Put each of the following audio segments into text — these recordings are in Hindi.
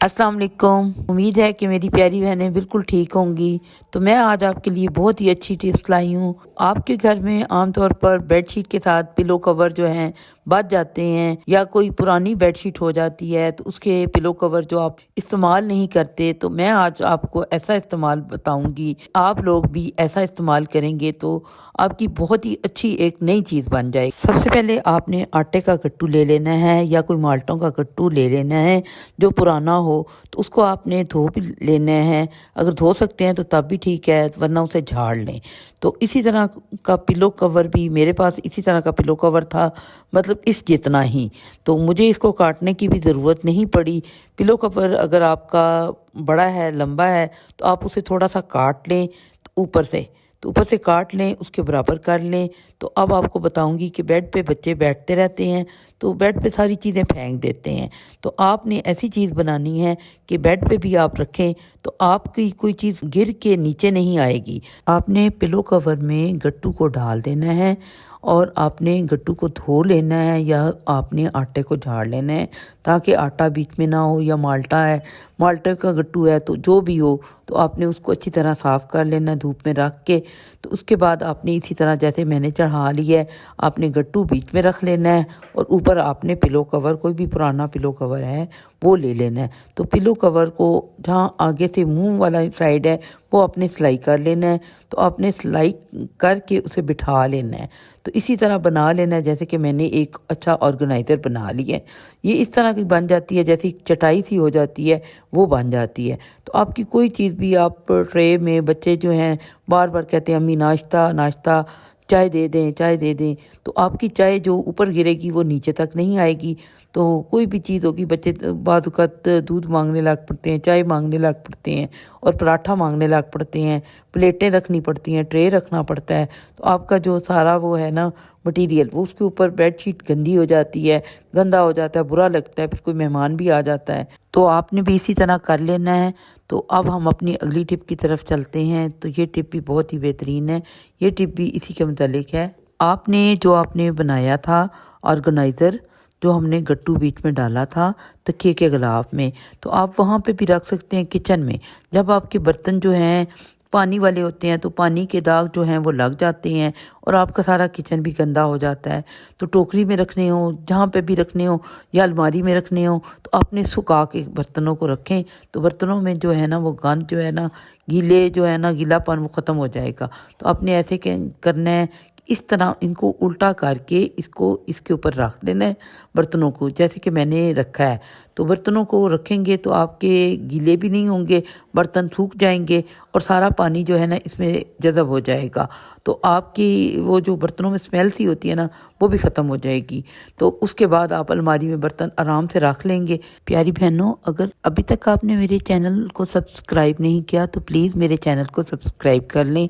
अस्सलाम वालेकुम। उम्मीद है कि मेरी प्यारी बहनें बिल्कुल ठीक होंगी। तो मैं आज आपके लिए बहुत ही अच्छी टिप्स लाई हूँ। आपके घर में आमतौर पर बेडशीट के साथ पिलो कवर जो हैं बच जाते हैं या कोई पुरानी बेडशीट हो जाती है तो उसके पिलो कवर जो आप इस्तेमाल नहीं करते, तो मैं आज आपको ऐसा इस्तेमाल बताऊंगी। आप लोग भी ऐसा इस्तेमाल करेंगे तो आपकी बहुत ही अच्छी एक नई चीज़ बन जाएगी। सबसे पहले आपने आटे का गट्टू ले लेना है या कोई माल्टों का गट्टू ले लेना है जो पुराना हो, तो उसको आपने धो भी लेना है। अगर धो सकते हैं तो तब भी ठीक है, वरना उसे झाड़ लें। तो इसी तरह का पिलो कवर भी मेरे पास इसी तरह का पिलो कवर था, मतलब इस जितना ही। तो मुझे इसको काटने की भी ज़रूरत नहीं पड़ी। पिलो कवर अगर आपका बड़ा है, लंबा है, तो आप उसे थोड़ा सा काट लें ऊपर से काट लें, उसके बराबर कर लें। तो अब आपको बताऊंगी कि बेड पे बच्चे बैठते रहते हैं तो बेड पे सारी चीज़ें फेंक देते हैं। तो आपने ऐसी चीज़ बनानी है कि बेड पे भी आप रखें तो आपकी कोई चीज़ गिर के नीचे नहीं आएगी। आपने पिलो कवर में गट्टू को डाल देना है और आपने गट्टू को धो लेना है या आपने आटे को झाड़ लेना है ताकि आटा बीच में ना हो, या माल्टा है, माल्टे का गट्टू है, तो जो भी हो तो आपने उसको अच्छी तरह साफ़ कर लेना धूप में रख के। तो उसके बाद आपने इसी तरह जैसे मैंने चढ़ा लिया है, आपने गट्टू बीच में रख लेना है और ऊपर आपने पिलो कवर, कोई भी पुराना पिलो कवर है वो ले लेना है। तो पिलो कवर को जहाँ आगे से मुंह वाला साइड है वो आपने सिलाई कर लेना है। तो आपने सिलाई करके उसे बिठा लेना है। तो इसी तरह बना लेना है जैसे कि मैंने एक अच्छा ऑर्गेनाइज़र बना लिया है। ये इस तरह की बन जाती है, जैसे चटाई सी हो जाती है वो बन जाती है। तो आपकी कोई चीज़ भी आप ट्रे में, बच्चे जो हैं बार बार कहते हैं अम्मी नाश्ता नाश्ता, चाय दे दें चाय दे दें, तो आपकी चाय जो ऊपर गिरेगी वो नीचे तक नहीं आएगी। तो कोई भी चीज़ होगी, बच्चे बाद वक़्त दूध मांगने लग पड़ते हैं, चाय मांगने लग पड़ते हैं और पराठा मांगने लग पड़ते हैं, प्लेटें रखनी पड़ती हैं, ट्रे रखना पड़ता है। तो आपका जो सारा वो है ना मटीरियल, वो उसके ऊपर बेडशीट गंदी हो जाती है, गंदा हो जाता है, बुरा लगता है, फिर कोई मेहमान भी आ जाता है। तो आपने भी इसी तरह कर लेना है। तो अब हम अपनी अगली टिप की तरफ चलते हैं। तो ये टिप भी बहुत ही बेहतरीन है, ये टिप भी इसी के मुतालिक है। आपने बनाया था ऑर्गेनाइज़र, जो हमने गट्टू बीच में डाला था तकिए के गिलाफ में, तो आप वहाँ पे भी रख सकते हैं किचन में। जब आपके बर्तन जो हैं पानी वाले होते हैं तो पानी के दाग जो हैं वो लग जाते हैं और आपका सारा किचन भी गंदा हो जाता है। तो टोकरी में रखने हो, जहाँ पे भी रखने हो, या अलमारी में रखने हो, तो आपने सुखा के बर्तनों को रखें। तो बर्तनों में जो है ना वो गंद जो है ना, गीले जो है ना, गीलापन वो ख़त्म हो जाएगा। तो आपने ऐसे करना है, इस तरह इनको उल्टा करके इसको इसके ऊपर रख देना है बर्तनों को, जैसे कि मैंने रखा है। तो बर्तनों को रखेंगे तो आपके गीले भी नहीं होंगे, बर्तन सूख जाएंगे और सारा पानी जो है ना इसमें जज़ब हो जाएगा। तो आपकी वो जो बर्तनों में स्मेल सी होती है ना वो भी ख़त्म हो जाएगी। तो उसके बाद आप अलमारी में बर्तन आराम से रख लेंगे। प्यारी बहनों, अगर अभी तक आपने मेरे चैनल को सब्सक्राइब नहीं किया तो प्लीज़ मेरे चैनल को सब्सक्राइब कर लें।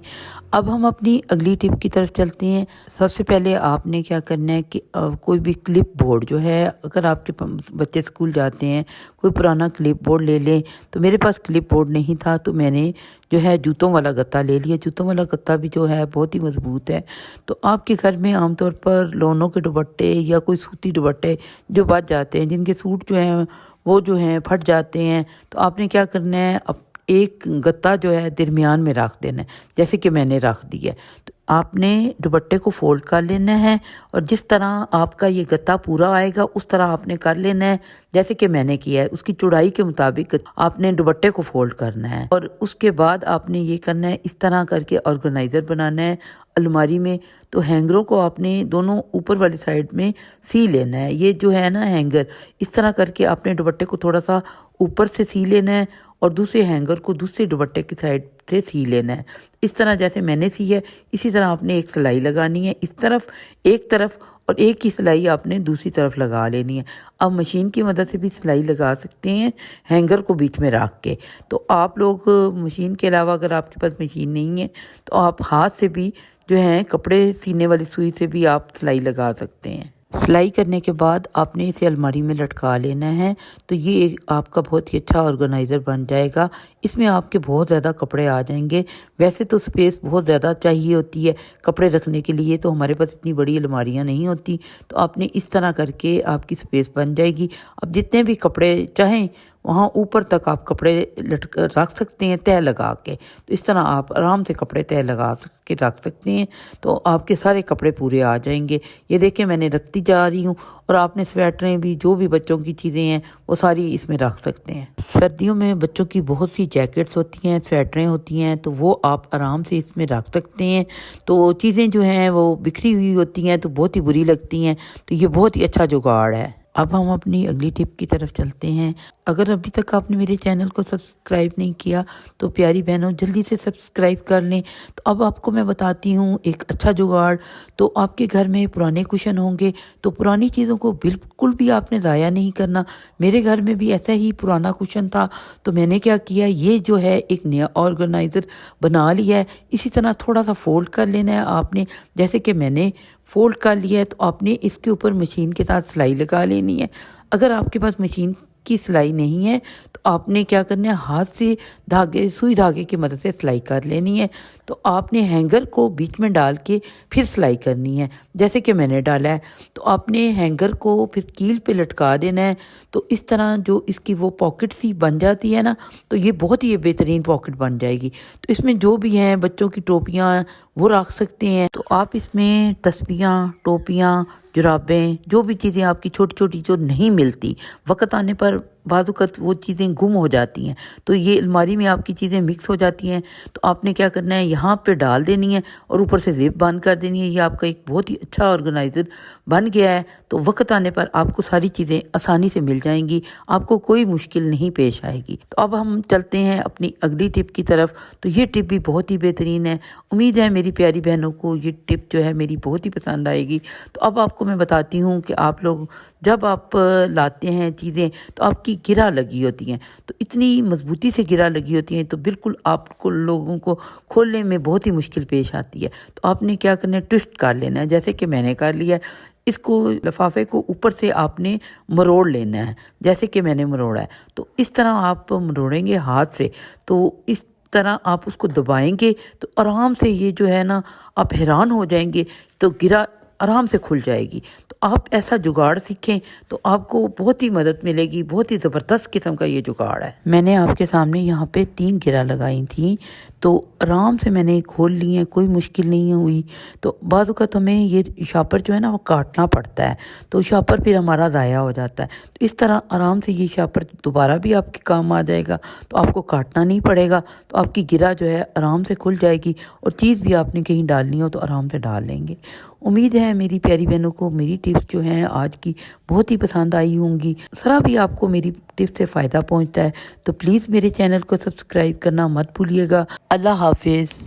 अब हम अपनी अगली टिप की तरफ चलते हैं। सबसे पहले आपने क्या करना है कि कोई भी क्लिप बोर्ड जो है, अगर आपके बच्चे स्कूल जाते हैं, कोई पुराना क्लिप बोर्ड ले लें। तो मेरे पास क्लिप बोर्ड नहीं था तो मैंने जो है जूतों वाला गत्ता ले लिया। जूतों वाला गत्ता भी जो है बहुत ही मज़बूत है। तो आपके घर में आमतौर पर लोनों के दुपट्टे या कोई सूती दुपट्टे जो बच जाते हैं, जिनके सूट जो हैं वो जो हैं फट जाते हैं, तो आपने क्या करना है, अब एक गत्ता जो है दरमियान में रख देना है, जैसे कि मैंने रख दिया। तो आपने दुपट्टे को फोल्ड कर लेना है और जिस तरह आपका ये गत्ता पूरा आएगा उस तरह आपने कर लेना है, जैसे कि मैंने किया है। उसकी चौड़ाई के मुताबिक आपने दुपट्टे को फोल्ड करना है और उसके बाद आपने ये करना है, इस तरह करके ऑर्गेनाइज़र बनाना है अलमारी में। तो हैंगरों को आपने दोनों ऊपर वाली साइड में सी लेना है। ये जो है ना हैंगर, इस तरह करके आपने दुपट्टे को थोड़ा सा ऊपर से सी लेना है और दूसरे हैंगर को दूसरे दुपट्टे की साइड से सी लेना है। इस तरह जैसे मैंने सी है इसी तरह आपने एक सिलाई लगानी है इस तरफ एक तरफ, और एक ही सिलाई आपने दूसरी तरफ लगा लेनी है। अब मशीन की मदद से भी सिलाई लगा सकते हैं हैंगर को बीच में रख के। तो आप लोग मशीन के अलावा अगर आपके पास मशीन नहीं है तो आप हाथ से भी जो है कपड़े सीने वाली सुई से भी आप सिलाई लगा सकते हैं। सिलाई करने के बाद आपने इसे अलमारी में लटका लेना है। तो ये आपका बहुत ही अच्छा ऑर्गेनाइज़र बन जाएगा। इसमें आपके बहुत ज़्यादा कपड़े आ जाएंगे। वैसे तो स्पेस बहुत ज़्यादा चाहिए होती है कपड़े रखने के लिए, तो हमारे पास इतनी बड़ी अलमारियाँ नहीं होती। तो आपने इस तरह करके आपकी स्पेस बन जाएगी। अब जितने भी कपड़े चाहें वहाँ ऊपर तक आप कपड़े रख सकते हैं तह लगा के। तो इस तरह आप आराम से कपड़े तह लगा के रख सकते हैं, तो आपके सारे कपड़े पूरे आ जाएंगे। ये देखिए मैंने रखती जा रही हूँ, और आपने स्वेटरें भी, जो भी बच्चों की चीज़ें हैं वो सारी इसमें रख सकते हैं। सर्दियों में बच्चों की बहुत सी जैकेट्स होती हैं, स्वेटरें होती हैं, तो वो आप आराम से इसमें रख सकते हैं। तो चीज़ें जो हैं वो बिखरी हुई होती हैं तो बहुत ही बुरी लगती हैं, तो ये बहुत ही अच्छा जुगाड़ है। अब हम अपनी अगली टिप की तरफ चलते हैं। अगर अभी तक आपने मेरे चैनल को सब्सक्राइब नहीं किया तो प्यारी बहनों जल्दी से सब्सक्राइब कर लें। तो अब आपको मैं बताती हूँ एक अच्छा जुगाड़। तो आपके घर में पुराने कुशन होंगे, तो पुरानी चीज़ों को बिल्कुल भी आपने ज़ाया नहीं करना। मेरे घर में भी ऐसा ही पुराना कुशन था, तो मैंने क्या किया, ये जो है एक नया ऑर्गेनाइज़र बना लिया है। इसी तरह थोड़ा सा फोल्ड कर लेना है आपने, जैसे कि मैंने फोल्ड कर लिया है। तो आपने इसके ऊपर मशीन के साथ सिलाई लगा लेनी है। अगर आपके पास मशीन की सिलाई नहीं है तो आपने क्या करना है, हाथ से धागे, सुई धागे की मदद से सिलाई कर लेनी है। तो आपने हैंगर को बीच में डाल के फिर सिलाई करनी है, जैसे कि मैंने डाला है। तो आपने हैंगर को फिर कील पे लटका देना है। तो इस तरह जो इसकी वो पॉकेट सी बन जाती है ना, तो ये बहुत ही बेहतरीन पॉकेट बन जाएगी। तो इसमें जो भी हैं बच्चों की टोपियाँ वो रख सकते हैं। तो आप इसमें तस्बीहां, टोपियाँ, जुराबें, जो भी चीज़ें आपकी छोटी छोटी जो नहीं मिलती, वक्त आने पर बाज़ वो चीज़ें गुम हो जाती हैं, तो ये अलमारी में आपकी चीज़ें मिक्स हो जाती हैं। तो आपने क्या करना है, यहाँ पे डाल देनी है और ऊपर से जिप बंद कर देनी है। ये आपका एक बहुत ही अच्छा ऑर्गेनाइज़र बन गया है। तो वक्त आने पर आपको सारी चीज़ें आसानी से मिल जाएंगी, आपको कोई मुश्किल नहीं पेश आएगी। तो अब हम चलते हैं अपनी अगली टिप की तरफ। तो ये टिप भी बहुत ही बेहतरीन है। उम्मीद है मेरी प्यारी बहनों को ये टिप जो है मेरी बहुत ही पसंद आएगी। तो अब आपको मैं बताती हूँ कि आप लोग जब आप लाते हैं चीज़ें, तो आपकी गिरा लगी होती हैं, तो इतनी मजबूती से गिरा लगी होती हैं, तो बिल्कुल आपको लोगों को खोलने में बहुत ही मुश्किल पेश आती है। तो आपने क्या करना है, ट्विस्ट कर लेना है, जैसे कि मैंने कर लिया है। इसको, लिफाफे को ऊपर से आपने मरोड़ लेना है, जैसे कि मैंने मरोड़ा है। तो इस तरह आप मरोड़ेंगे हाथ से, तो इस तरह आप उसको दबाएंगे तो आराम से ये जो है ना, आप हैरान हो जाएंगे, तो गिरा आराम से खुल जाएगी। तो आप ऐसा जुगाड़ सीखें तो आपको बहुत ही मदद मिलेगी। बहुत ही ज़बरदस्त किस्म का ये जुगाड़ है। मैंने आपके सामने यहाँ पे 3 गिरा लगाई थी, तो आराम से मैंने खोल ली हैं, कोई मुश्किल नहीं हुई। तो बाज़ औक़ात हमें ये शापर जो है ना वो काटना पड़ता है, तो शापर फिर हमारा ज़ाया हो जाता है। तो इस तरह आराम से ये शापर दोबारा भी आपके काम आ जाएगा, तो आपको काटना नहीं पड़ेगा। तो आपकी गिरा जो है आराम से खुल जाएगी, और चीज़ भी आपने कहीं डालनी हो तो आराम से डाल लेंगे। उम्मीद है मेरी प्यारी बहनों को मेरी टिप्स जो हैं आज की बहुत ही पसंद आई होंगी। ज़रा भी आपको मेरी टिप्स से फ़ायदा पहुंचता है तो प्लीज़ मेरे चैनल को सब्सक्राइब करना मत भूलिएगा। अल्लाह हाफिज़।